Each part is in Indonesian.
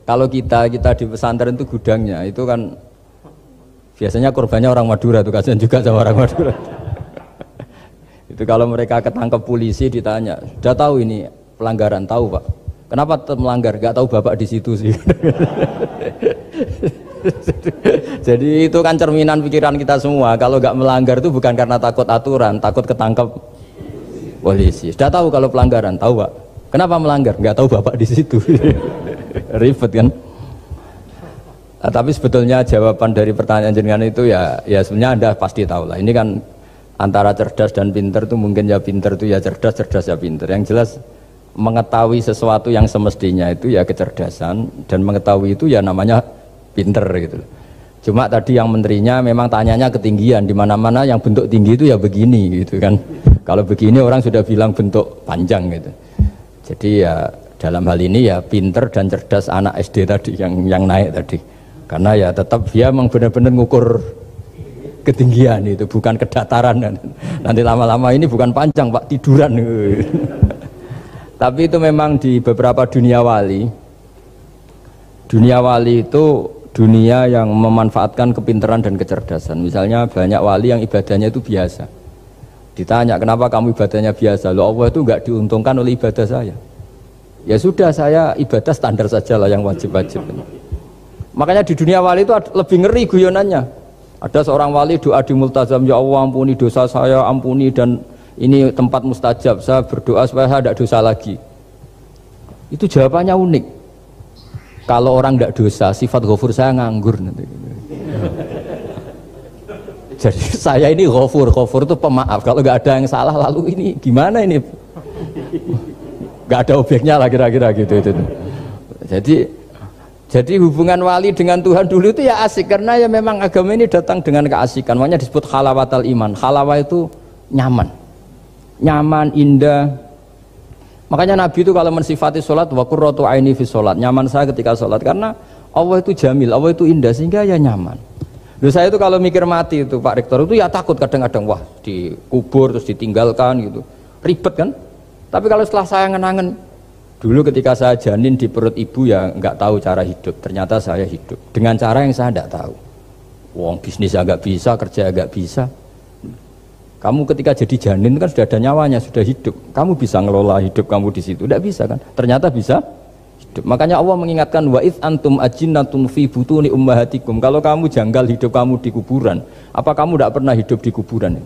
Kalau kita di pesantren itu gudangnya itu kan biasanya korbannya orang Madura tuh, kasihan juga sama orang Madura. Itu kalau mereka ketangkep polisi ditanya, sudah tahu ini pelanggaran, tahu Pak? Kenapa melanggar? Gak tahu Bapak di situ sih. Jadi itu kan cerminan pikiran kita semua. Kalau gak melanggar itu bukan karena takut aturan, takut ketangkep polisi. Sudah tahu kalau pelanggaran, tahu Pak? Kenapa melanggar? Gak tahu Bapak di situ. Ribet kan? Nah, tapi sebetulnya jawaban dari pertanyaan jenengan itu ya sebenarnya Anda pasti tahu lah. Ini kan antara cerdas dan pinter itu mungkin ya pinter itu ya cerdas, cerdas ya pinter. Yang jelas mengetahui sesuatu yang semestinya itu ya kecerdasan, dan mengetahui itu ya namanya pinter gitu. Cuma tadi yang menterinya memang tanyanya ketinggian, di mana-mana yang bentuk tinggi itu ya begini gitu kan. Kalau begini orang sudah bilang bentuk panjang gitu. Jadi ya dalam hal ini ya pinter dan cerdas anak SD tadi yang naik tadi. Karena ya tetap dia memang benar-benar ngukur ketinggian itu, bukan kedataran. Nanti lama-lama ini bukan panjang Pak, tiduran. Tapi itu memang di beberapa dunia wali itu dunia yang memanfaatkan kepintaran dan kecerdasan. Misalnya banyak wali yang ibadahnya itu biasa. Ditanya kenapa kamu ibadahnya biasa? Loh, Allah itu enggak diuntungkan oleh ibadah saya. Ya sudah, saya ibadah standar saja lah yang wajib-wajib. Makanya di dunia wali itu lebih ngeri guyonannya. Ada seorang wali doa di multazam, ya Allah ampuni dosa saya, ampuni, dan ini tempat mustajab, saya berdoa supaya saya tidak dosa lagi. Itu jawabannya unik. Kalau orang tidak dosa, sifat ghafur saya nganggur nanti. Jadi saya ini ghafur itu pemaaf. Kalau nggak ada yang salah, lalu ini gimana ini? Nggak ada objeknya lah kira-kira gitu itu. Jadi hubungan wali dengan Tuhan dulu itu ya asik, karena ya memang agama ini datang dengan keasikan. Makanya disebut halawatal iman. Halawah itu nyaman, indah. Makanya Nabi itu kalau mensifati sholat, wa qurratu aini fi sholat, nyaman saya ketika sholat, karena Allah itu jamil, Allah itu indah, sehingga ya nyaman. Lalu saya itu kalau mikir mati itu Pak Rektor itu ya takut kadang-kadang, wah dikubur terus ditinggalkan gitu, ribet kan. Tapi kalau setelah saya ngenangen, dulu ketika saya janin di perut ibu ya nggak tahu cara hidup, ternyata saya hidup dengan cara yang saya nggak tahu. Wong bisnis agak bisa, kerja agak bisa. Kamu ketika jadi janin kan sudah ada nyawanya, sudah hidup. Kamu bisa ngelola hidup kamu di situ? Tidak bisa kan? Ternyata bisa hidup. Makanya Allah mengingatkan wa id antum ajinnatun fi butuni ummahatikum. Kalau kamu janggal hidup kamu di kuburan, apa kamu tidak pernah hidup di kuburan?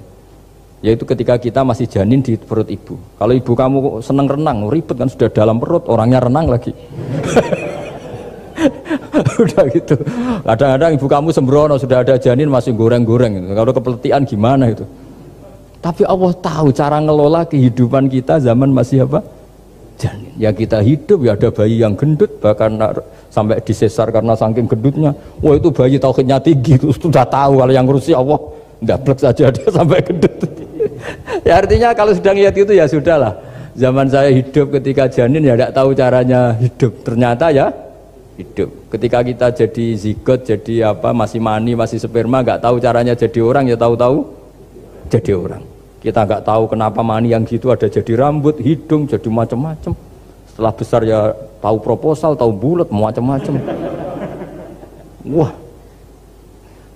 Yaitu ketika kita masih janin di perut ibu. Kalau ibu kamu seneng renang, ribet kan, sudah dalam perut, orangnya renang lagi. Udah gitu. Kadang-kadang ibu kamu sembrono, sudah ada janin masih goreng-goreng. Kalau kepeletihan gimana itu? Tapi Allah tahu cara ngelola kehidupan kita zaman masih apa? Janin. Ya kita hidup, ya ada bayi yang gendut, bahkan sampai disesar karena saking gendutnya. Wah itu bayi tauhidnya tinggi, itu sudah tahu kalau yang ngurusi Allah. Ndablek saja dia sampai gendut. Ya artinya kalau sedang lihat itu ya sudahlah. Zaman saya hidup ketika janin ya tidak tahu caranya hidup. Ternyata ya hidup. Ketika kita jadi zigot, jadi apa, masih mani, masih sperma, nggak tahu caranya jadi orang, ya tahu-tahu jadi orang. Kita nggak tahu kenapa mani yang gitu ada jadi rambut, hidung, jadi macam-macam. Setelah besar ya tahu proposal, tahu bulat, macam-macam. Wah.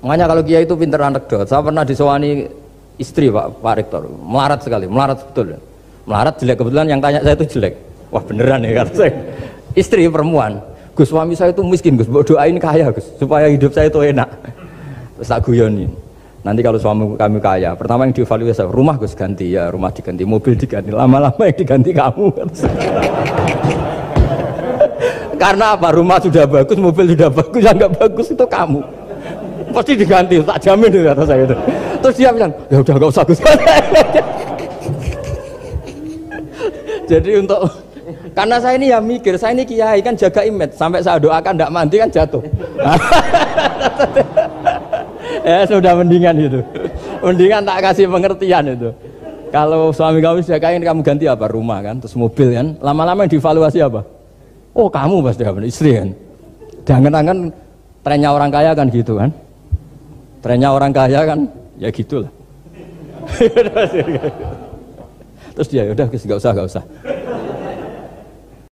Makanya kalau Kiai itu pinter anekdot. Saya pernah disewani istri Pak Rektor, melarat sekali, melarat betul. Melarat jelek, kebetulan yang tanya saya itu jelek. Wah beneran ya kata saya. Istri perempuan. Gus, suami saya itu miskin Gus, doain kaya Gus, supaya hidup saya itu enak. Terus tak guyoni. Nanti kalau suami kami kaya, pertama yang dievaluasi rumah Gus ganti, ya rumah diganti, mobil diganti, lama-lama yang diganti kamu. Karena apa? Rumah sudah bagus, mobil sudah bagus, yang nggak bagus itu kamu. Pasti diganti, tak jamin itu kata saya itu. Terus dia bilang, ya udah nggak usah Gus. Jadi untuk, karena saya ini ya mikir, saya ini kiai kan jaga image, sampai saya doakan tidak mandi kan jatuh. Ya sudah mendingan itu, mendingan tak kasih pengertian itu. Kalau suami kamu sudah kaya, kamu ganti apa? Rumah kan, terus mobil kan. Lama-lama yang dievaluasi apa? Oh kamu pasti apa? Istri kan. Jangan-jangan trennya orang kaya kan gitu kan. Trennya orang kaya kan, ya gitulah. Terus dia udah nggak usah.